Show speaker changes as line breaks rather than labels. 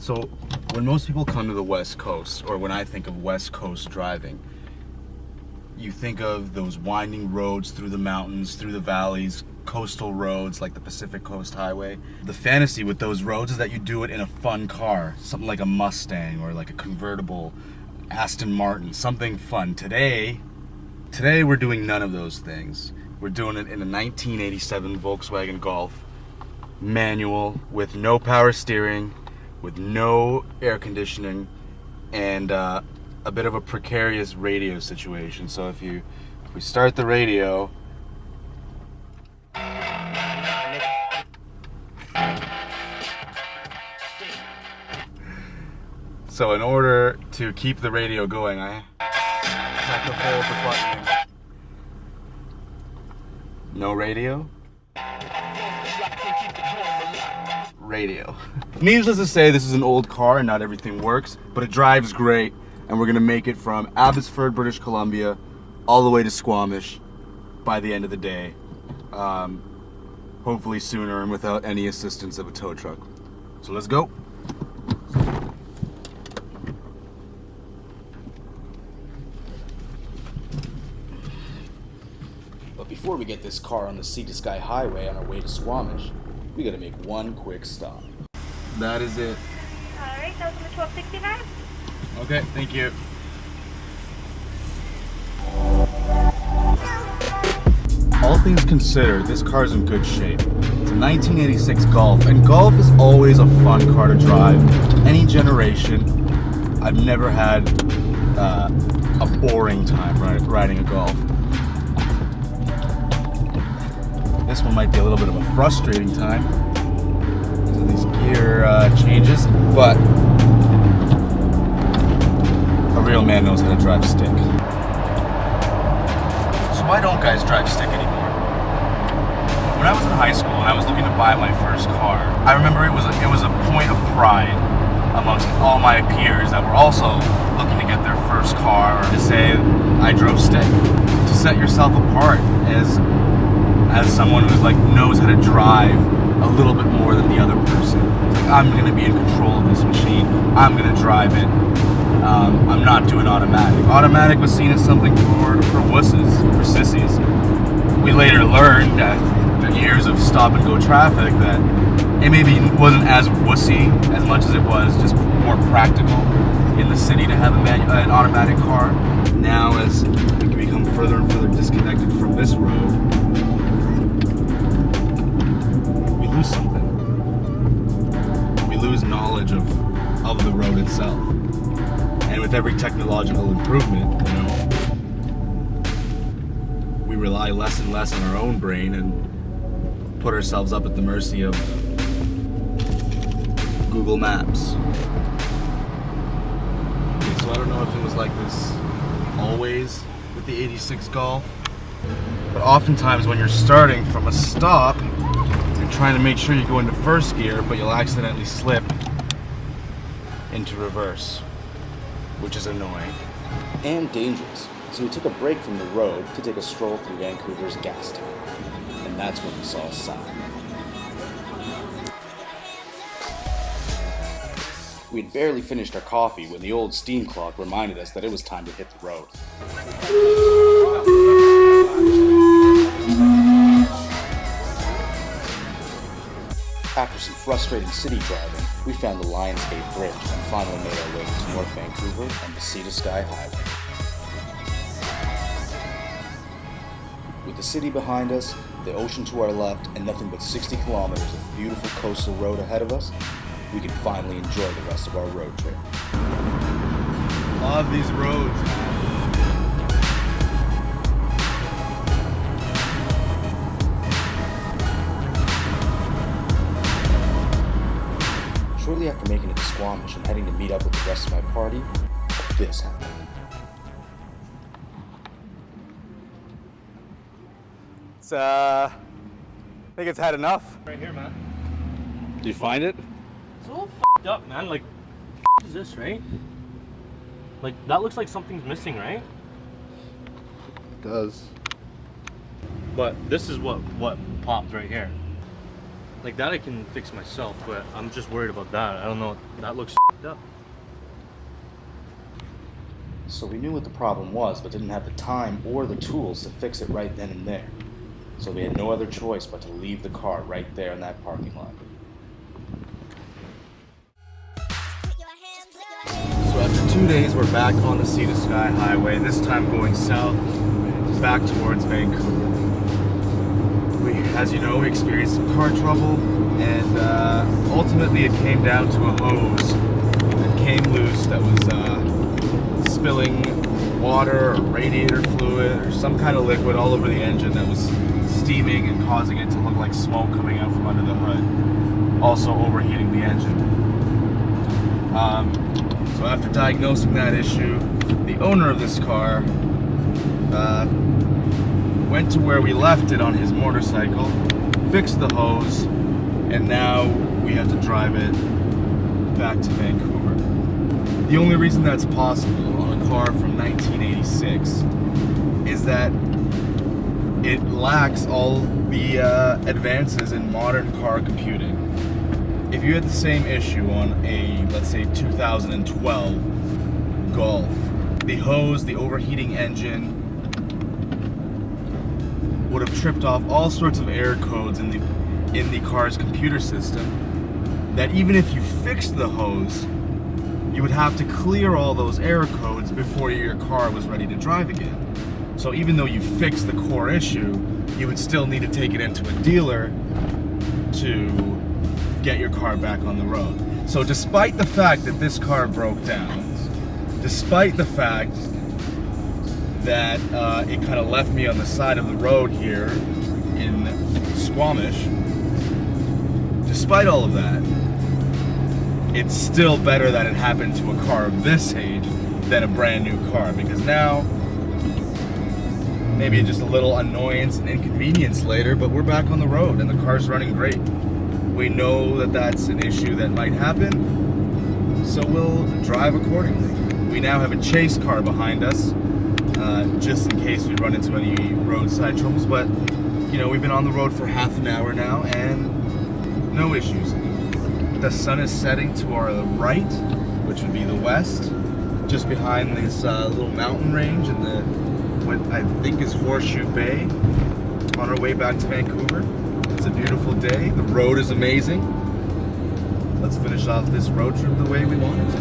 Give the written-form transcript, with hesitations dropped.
So when most people come to the West Coast, or when I think of West Coast driving, you think of those winding roads through the mountains, through the valleys, coastal roads like the Pacific Coast Highway. The fantasy with those roads is that you do it in a fun car, something like a Mustang or like a convertible Aston Martin, something fun. Today we're doing none of those things. We're doing it in a 1987 Volkswagen Golf, manual, with no power steering, with no air conditioning, and a bit of a precarious radio situation. So if we start the radio, so in order to keep the radio going, I have to hold the button. No radio? Radio. Needless to say, this is an old car and not everything works, but it drives great, and we're gonna make it from Abbotsford, British Columbia, all the way to Squamish by the end of the day. Hopefully sooner and without any assistance of a tow truck. So let's go.
But before we get this car on the Sea to Sky Highway on our way to Squamish, we gotta make one quick stop.
That is it.
Alright, that was number 1269.
Okay, thank you. All things considered, this car's in good shape. It's a 1986 Golf, and Golf is always a fun car to drive. Any generation, I've never had a boring time riding a Golf. This one might be a little bit of a frustrating time because of these gear changes, but a real man knows how to drive stick. So why don't guys drive stick anymore? When I was in high school and I was looking to buy my first car, I remember it was a point of pride amongst all my peers that were also looking to get their first car, or to say I drove stick, to set yourself apart as someone who's like knows how to drive a little bit more than the other person. It's like, I'm gonna be in control of this machine. I'm gonna drive it. I'm not doing automatic. Automatic was seen as something for wusses, for sissies. We later learned after years of stop and go traffic that it maybe wasn't as wussy as much as it was just more practical in the city to have an automatic car. Now, as we become further and further disconnected from this road, we lose something. We lose knowledge of the road itself. And with every technological improvement, we rely less and less on our own brain and put ourselves up at the mercy of Google Maps. Okay, so I don't know if it was like this always with the 86 Golf, but oftentimes when you're starting from a stop, you're trying to make sure you go into first gear, but you'll accidentally slip into reverse, which is annoying.
And dangerous. So we took a break from the road to take a stroll through Vancouver's gas town. And that's when we saw a sign. We'd barely finished our coffee when the old steam clock reminded us that it was time to hit the road. After some frustrating city driving, we found the Lionsgate Bridge and finally made our way to North Vancouver and the Sea to Sky Highway. With the city behind us, the ocean to our left, and nothing but 60 kilometers of beautiful coastal road ahead of us, we could finally enjoy the rest of our road trip.
Love these roads.
Shortly after making it to Squamish and heading to meet up with the rest of my party, this happened.
I think it's had enough.
Right here, man.
Did you find it?
It's all f***ed up, man. Like, is this, right? Like, that looks like something's missing, right?
It does.
But this is what popped right here. Like that I can fix myself, but I'm just worried about that. I don't know. That looks up.
So we knew what the problem was, but didn't have the time or the tools to fix it right then and there. So we had no other choice but to leave the car right there in that parking lot.
So after 2 days, we're back on the Sea to Sky Highway, this time going south, back towards Vancouver. As you know, we experienced some car trouble, and ultimately it came down to a hose that came loose that was spilling water or radiator fluid or some kind of liquid all over the engine that was steaming and causing it to look like smoke coming out from under the hood, also overheating the engine. So after diagnosing that issue, the owner of this car went to where we left it on his motorcycle, fixed the hose, and now we have to drive it back to Vancouver. The only reason that's possible on a car from 1986 is that it lacks all the advances in modern car computing. If you had the same issue on a, let's say, 2012 Golf, the hose, the overheating engine, would have tripped off all sorts of error codes in the car's computer system, that even if you fixed the hose, you would have to clear all those error codes before your car was ready to drive again. So even though you fixed the core issue, you would still need to take it into a dealer to get your car back on the road. So despite the fact that this car broke down, despite the fact that it kind of left me on the side of the road here in Squamish, despite all of that, it's still better that it happened to a car of this age than a brand new car, because now maybe just a little annoyance and inconvenience later, but we're back on the road and the car's running great. We know that that's an issue that might happen, so we'll drive accordingly. We now have a chase car behind us, just in case we run into any roadside troubles, but you know, we've been on the road for half an hour now and no issues. The sun is setting to our right, which would be the west, just behind this little mountain range in the, what I think is Horseshoe Bay, on our way back to Vancouver. It's a beautiful day. The road is amazing. Let's finish off this road trip the way we want it to.